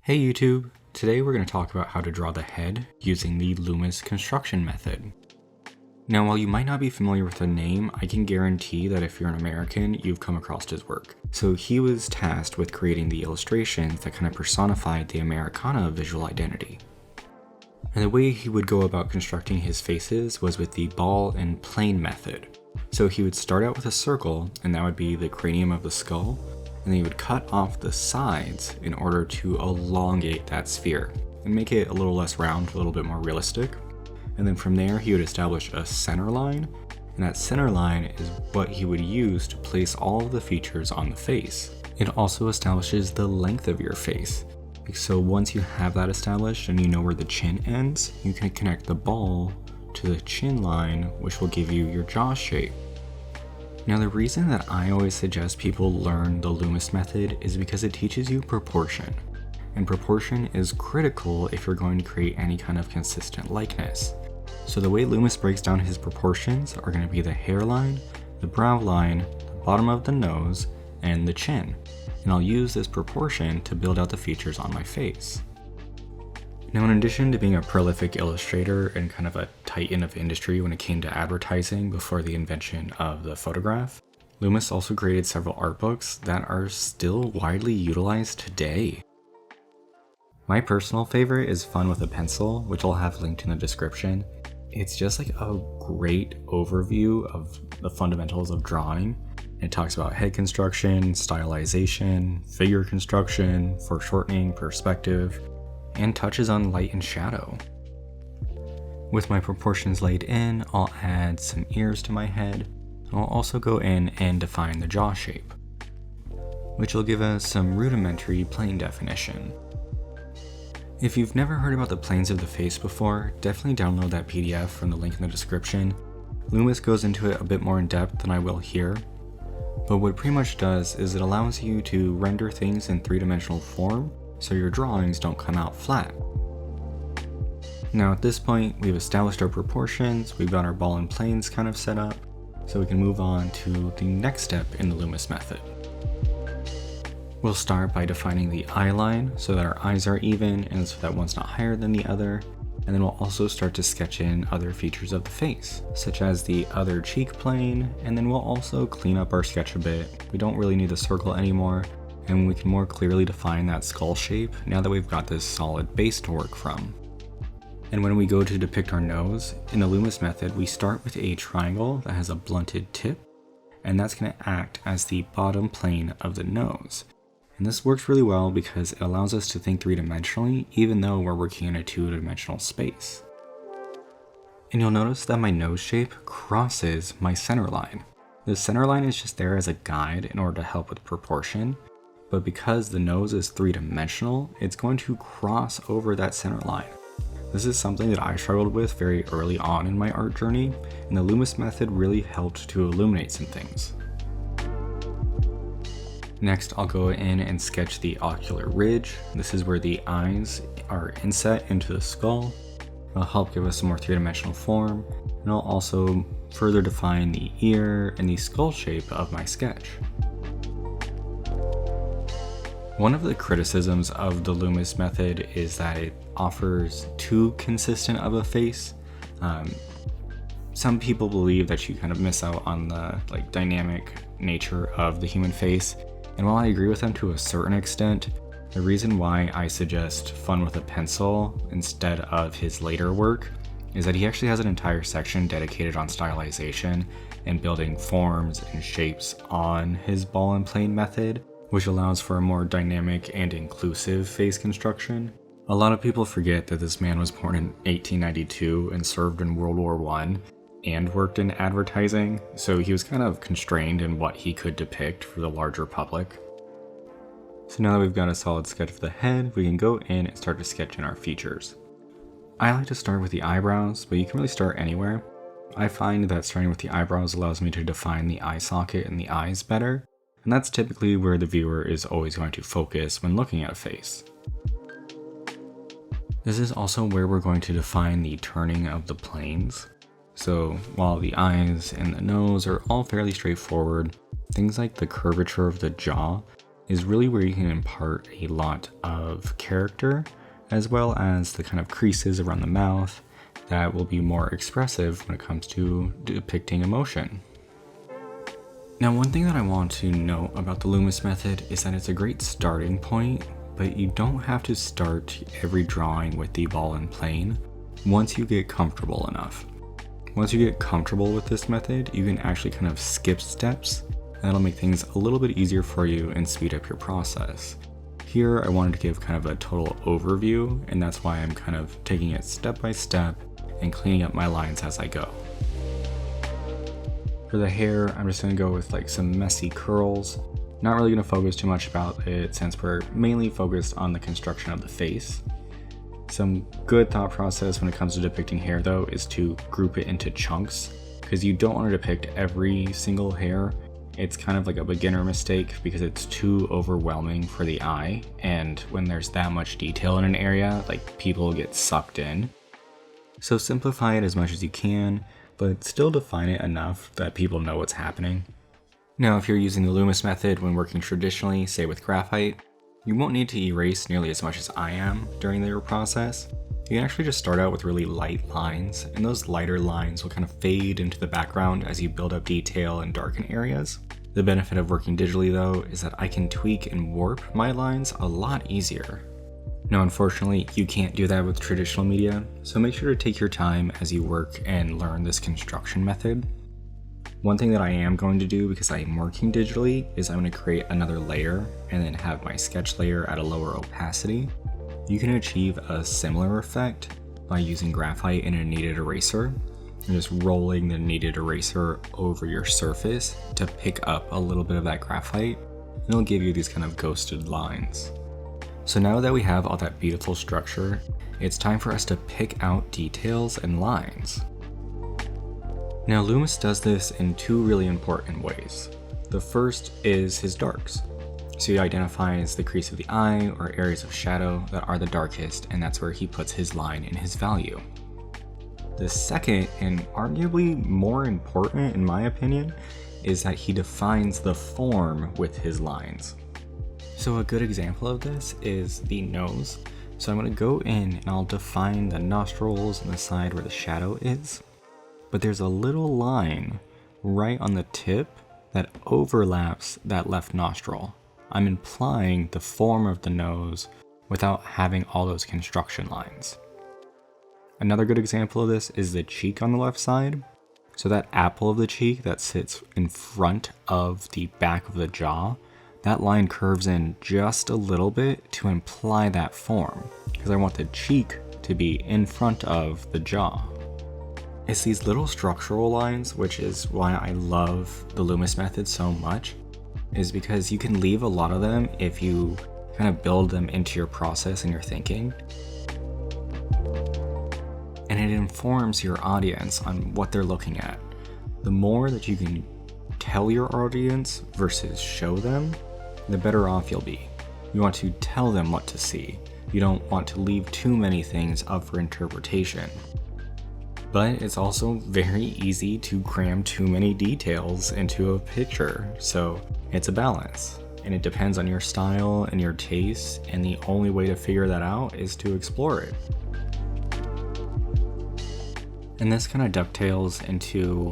Hey YouTube! Today we're going to talk about how to draw the head using the Loomis construction method. Now while you might not be familiar with the name, I can guarantee that if you're an American, you've come across his work. So he was tasked with creating the illustrations that kind of personified the Americana visual identity. And the way he would go about constructing his faces was with the ball and plane method. So he would start out with a circle, and that would be the cranium of the skull, and then he would cut off the sides in order to elongate that sphere and make it a little less round, a little bit more realistic. And then from there, he would establish a center line, and that center line is what he would use to place all of the features on the face. It also establishes the length of your face. So once you have that established and you know where the chin ends, you can connect the ball to the chin line, which will give you your jaw shape. Now the reason that I always suggest people learn the Loomis method is because it teaches you proportion. And proportion is critical if you're going to create any kind of consistent likeness. So the way Loomis breaks down his proportions are going to be the hairline, the brow line, the bottom of the nose, and the chin. And I'll use this proportion to build out the features on my face. Now in addition to being a prolific illustrator and kind of a titan of industry when it came to advertising before the invention of the photograph, Loomis also created several art books that are still widely utilized today. My personal favorite is Fun with a Pencil, which I'll have linked in the description. It's just like a great overview of the fundamentals of drawing. It talks about head construction, stylization, figure construction, foreshortening, perspective, and touches on light and shadow. With my proportions laid in, I'll add some ears to my head. I'll also go in and define the jaw shape, which will give us some rudimentary plane definition. If you've never heard about the planes of the face before, definitely download that PDF from the link in the description. Loomis goes into it a bit more in depth than I will here, but what it pretty much does is it allows you to render things in three-dimensional form so your drawings don't come out flat. Now at this point, we've established our proportions, we've got our ball and planes kind of set up, so we can move on to the next step in the Loomis method. We'll start by defining the eye line so that our eyes are even and so that one's not higher than the other, and then we'll also start to sketch in other features of the face, such as the other cheek plane, and then we'll also clean up our sketch a bit. We don't really need the circle anymore, and we can more clearly define that skull shape now that we've got this solid base to work from. And when we go to depict our nose, in the Loomis method, we start with a triangle that has a blunted tip, and that's going to act as the bottom plane of the nose. And this works really well because it allows us to think three-dimensionally, even though we're working in a two-dimensional space. And you'll notice that my nose shape crosses my center line. The center line is just there as a guide in order to help with proportion, but because the nose is three-dimensional, it's going to cross over that center line. This is something that I struggled with very early on in my art journey, and the Loomis method really helped to illuminate some things. Next, I'll go in and sketch the ocular ridge. This is where the eyes are inset into the skull. It'll help give us a more three-dimensional form, and I'll also further define the ear and the skull shape of my sketch. One of the criticisms of the Loomis method is that it offers too consistent of a face. Some people believe that you kind of miss out on the dynamic nature of the human face. And while I agree with them to a certain extent, the reason why I suggest Fun with a Pencil instead of his later work is that he actually has an entire section dedicated on stylization and building forms and shapes on his ball and plane method, which allows for a more dynamic and inclusive face construction. A lot of people forget that this man was born in 1892 and served in World War I and worked in advertising, so he was kind of constrained in what he could depict for the larger public. So now that we've got a solid sketch of the head, we can go in and start to sketch in our features. I like to start with the eyebrows, but you can really start anywhere. I find that starting with the eyebrows allows me to define the eye socket and the eyes better, and that's typically where the viewer is always going to focus when looking at a face. This is also where we're going to define the turning of the planes. So while the eyes and the nose are all fairly straightforward, things like the curvature of the jaw is really where you can impart a lot of character, as well as the kind of creases around the mouth that will be more expressive when it comes to depicting emotion. Now, one thing that I want to note about the Loomis method is that it's a great starting point, but you don't have to start every drawing with the ball and plane once you get comfortable enough. Once you get comfortable with this method, you can actually kind of skip steps. That'll make things a little bit easier for you and speed up your process. Here, I wanted to give kind of a total overview, and that's why I'm kind of taking it step by step and cleaning up my lines as I go. For the hair, I'm just going to go with like some messy curls. Not really going to focus too much about it since we're mainly focused on the construction of the face. Some good thought process when it comes to depicting hair though is to group it into chunks, because you don't want to depict every single hair. It's kind of like a beginner mistake because it's too overwhelming for the eye, and when there's that much detail in an area, like people get sucked in. So simplify it as much as you can, but still define it enough that people know what's happening. Now, if you're using the Loomis method when working traditionally, say with graphite, you won't need to erase nearly as much as I am during your process. You can actually just start out with really light lines, and those lighter lines will kind of fade into the background as you build up detail and darken areas. The benefit of working digitally though is that I can tweak and warp my lines a lot easier. Now, unfortunately, you can't do that with traditional media, so make sure to take your time as you work and learn this construction method. One thing that I am going to do, because I am working digitally, is I'm going to create another layer and then have my sketch layer at a lower opacity. You can achieve a similar effect by using graphite in a kneaded eraser and just rolling the kneaded eraser over your surface to pick up a little bit of that graphite, and it'll give you these kind of ghosted lines. So now that we have all that beautiful structure, it's time for us to pick out details and lines. Now, Loomis does this in two really important ways. The first is his darks. So he identifies the crease of the eye or areas of shadow that are the darkest, and that's where he puts his line and his value. The second, and arguably more important in my opinion, is that he defines the form with his lines. So a good example of this is the nose. So I'm going to go in and I'll define the nostrils and the side where the shadow is. But there's a little line right on the tip that overlaps that left nostril. I'm implying the form of the nose without having all those construction lines. Another good example of this is the cheek on the left side. So that apple of the cheek that sits in front of the back of the jaw, that line curves in just a little bit to imply that form, because I want the cheek to be in front of the jaw. It's these little structural lines, which is why I love the Loomis method so much, is because you can leave a lot of them if you kind of build them into your process and your thinking. And it informs your audience on what they're looking at. The more that you can tell your audience versus show them, the better off you'll be. You want to tell them what to see. You don't want to leave too many things up for interpretation. But it's also very easy to cram too many details into a picture, so it's a balance. And it depends on your style and your taste, and the only way to figure that out is to explore it. And this kind of dovetails into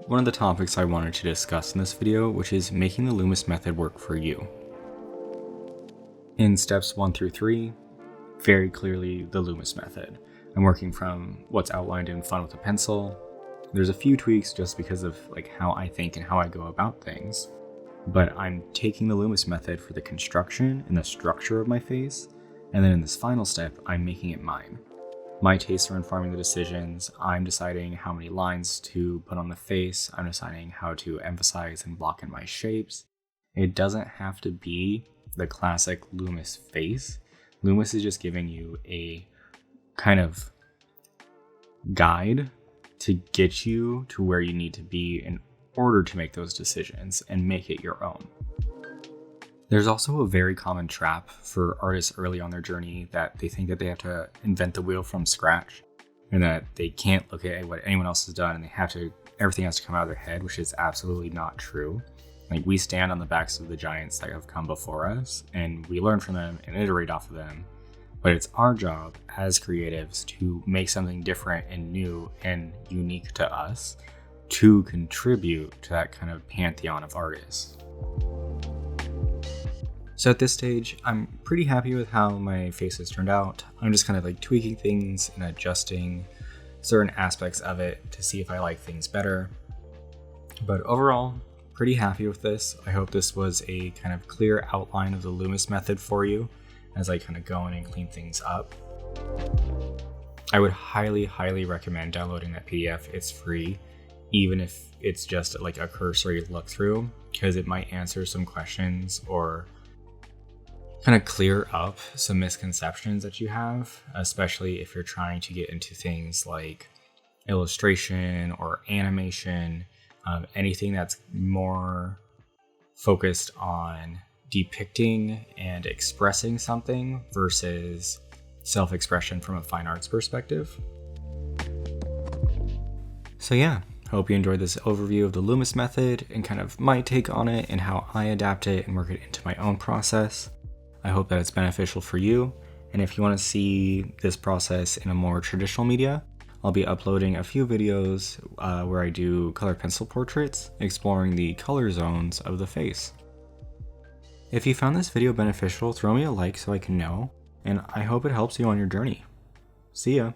one of the topics I wanted to discuss in this video, which is making the Loomis method work for you. In steps 1 through 3, very clearly the Loomis method. I'm working from what's outlined in Fun with a Pencil. There's a few tweaks just because of like how I think and how I go about things, but I'm taking the Loomis method for the construction and the structure of my face, and then in this final step, I'm making it mine. My tastes are informing the decisions. I'm deciding how many lines to put on the face. I'm deciding how to emphasize and block in my shapes. It doesn't have to be the classic Loomis face. Loomis is just giving you a kind of guide to get you to where you need to be in order to make those decisions and make it your own. There's also a very common trap for artists early on their journey that they think that they have to invent the wheel from scratch and that they can't look at what anyone else has done and everything has to come out of their head, which is absolutely not true. Like, we stand on the backs of the giants that have come before us, and we learn from them and iterate off of them. But it's our job as creatives to make something different and new and unique to us to contribute to that kind of pantheon of artists. So at this stage, I'm pretty happy with how my face has turned out. I'm just kind of like tweaking things and adjusting certain aspects of it to see if I like things better. But overall, pretty happy with this. I hope this was a kind of clear outline of the Loomis method for you as I kind of go in and clean things up. I would highly recommend downloading that PDF. It's free, even if it's just like a cursory look through, because it might answer some questions or kind of clear up some misconceptions that you have, especially if you're trying to get into things like illustration or animation, anything that's more focused on depicting and expressing something versus self-expression from a fine arts perspective. So yeah, hope you enjoyed this overview of the Loomis method and kind of my take on it and how I adapt it and work it into my own process. I hope that it's beneficial for you, and if you want to see this process in a more traditional media, I'll be uploading a few videos where I do colored pencil portraits, exploring the color zones of the face. If you found this video beneficial, throw me a like so I can know, and I hope it helps you on your journey. See ya!